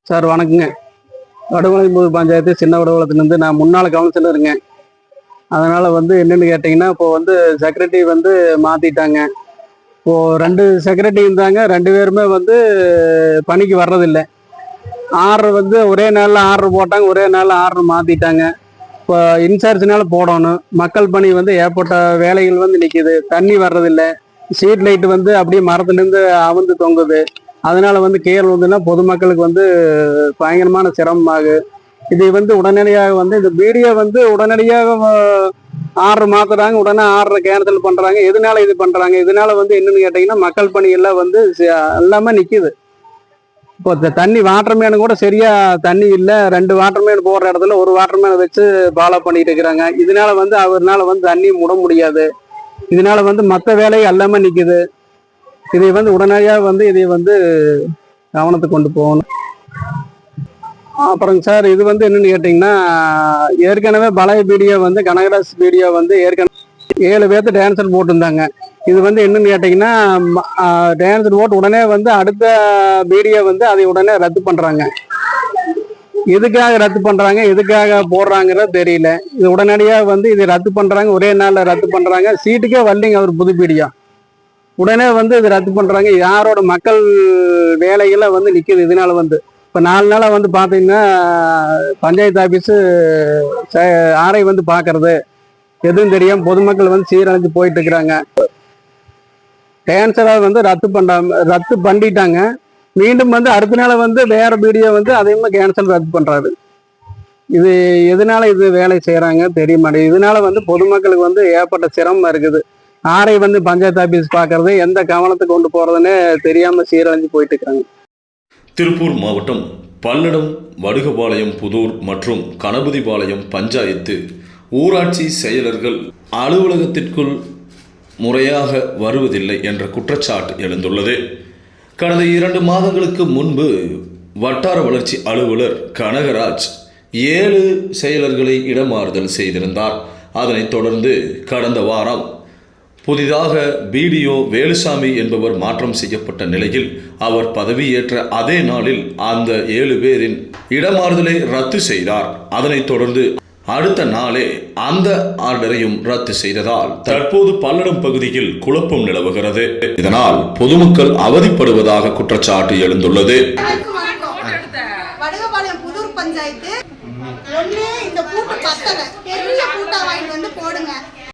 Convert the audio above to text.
Sir வணக்கங்க. வடமலைபுதூர் பஞ்சாயத்து சின்ன வடகுளத்துலேருந்து நான் முன்னாள் கவுன்சிலருங்க. அதனால் என்னென்னு கேட்டிங்கன்னா, இப்போ செக்ரட்டரி மாற்றிட்டாங்க. இப்போது 2 செக்ரட்டரி இருந்தாங்க. 2 பேருமே பணிக்கு வர்றதில்ல. ஆர்டர் ஒரே நாளில் ஆர்டர் போட்டாங்க, ஒரே நாளில் ஆர்டர் மாற்றிட்டாங்க. இப்போ இன்சார்ஜ்னால போடணும். மக்கள் பணி ஏற்பட்ட வேலைகள் நிற்கிது. தண்ணி வர்றதில்லை. ஸ்ட்ரீட் லைட்டு அப்படியே மரத்துலேருந்து அவுந்து தொங்குது. அதனால கீழே வந்துன்னா பொதுமக்களுக்கு பயங்கரமான சிரமமாகு. இது உடனடியாக இந்த வீடியோ உடனடியாக ஆர்டர் மாத்துறாங்க, உடனே ஆர்டர் கேன்சல் பண்றாங்க. எதனால இது பண்றாங்க? இதனால என்னன்னு கேட்டீங்கன்னா, மக்கள் பணி எல்லாம் எல்லாமே நிக்குது. இப்போ தண்ணி வாட்டர் மேனு கூட சரியா தண்ணி இல்லை. 2 வாட்டர் மேன் போடுற இடத்துல ஒரு வாட்டர் மேனை வச்சு ஃபாலோ பண்ணிட்டு இருக்கிறாங்க. இதனால அவர்னால தண்ணி முட முடியாது. இதனால மற்ற வேலை எல்லாமே நிக்குது. இதை உடனடியாக இதை கவனத்துக்கு கொண்டு போகணும். அப்புறம் சார் இது என்னன்னு கேட்டிங்கன்னா, ஏற்கனவே பழைய வீடியோ கனகராஜ் வீடியோ ஏற்கனவே 7 பேர்த்து டான்சர் போட்டிருந்தாங்க. இது என்னன்னு கேட்டிங்கன்னா, டான்சர் போட்டு உடனே அடுத்த வீடியோ அதை உடனே ரத்து பண்ணுறாங்க. எதுக்காக ரத்து பண்ணுறாங்க, எதுக்காக போடுறாங்கிறது தெரியல. இது உடனடியாக இதை ரத்து பண்ணுறாங்க, ஒரே நாளில் ரத்து பண்ணுறாங்க. சீட்டுக்கே வரலைங்க அவர் புது வீடியோ. உடனே இது ரத்து பண்றாங்க. யாரோட மக்கள் வேலைகளை நிக்குது. இதனால இப்ப 4 நாளா பாத்தீங்கன்னா, பஞ்சாயத்து ஆபீஸ் ஆரை பாக்குறது எதுவும் தெரியாம பொதுமக்கள் சீரழிஞ்சு போயிட்டு இருக்கிறாங்க. கேன்சரா ரத்து பண்ணிட்டாங்க. மீண்டும் அடுத்த நாள் வேற வீடியோ அதையுமே கேன்சல் ரத்து பண்றாரு. இது எதனால இது வேலை செய்யறாங்க தெரிய மாட்டேங்குது. இதனால பொதுமக்களுக்கு ஏற்பட்ட சிரமம் இருக்குது. ஆரை பஞ்சாயத்து ஆபீஸ் பார்க்கறது எந்த கவனத்துக்கு கொண்டு போறதுன்னு தெரியாம சீரழிஞ்சு போயிட்டு இருக்காங்க. திருப்பூர் மாவட்டம் பல்லடம், வடுகபாளையம் புதூர் மற்றும் கணபதிபாளையம் பஞ்சாயத்து ஊராட்சி செயலர்கள் அலுவலகத்திற்குள் முறையாக வருவதில்லை என்ற குற்றச்சாட்டு எழுந்துள்ளது. கடந்த 2 மாதங்களுக்கு முன்பு வட்டார வளர்ச்சி அலுவலர் கனகராஜ் 7 செயலர்களை இடமாறுதல் செய்திருந்தார். அதனைத் தொடர்ந்து கடந்த வாரம் புதிதாக பிடிஓ வேலுசாமி என்பவர் மாற்றம் செய்யப்பட்ட நிலையில் அவர் பதவியேற்ற அதே நாளில் அந்த 7 பேரின் இடமாறுதலை ரத்து செய்தார். அதனைத் தொடர்ந்து அடுத்த நாளே அந்த ஆர்டரையும் ரத்து செய்ததால் தற்போது பல்லடம் பகுதியில் குழப்பம் நிலவுகிறது. இதனால் பொதுமக்கள் அவதிப்படுவதாக குற்றச்சாட்டு எழுந்துள்ளது.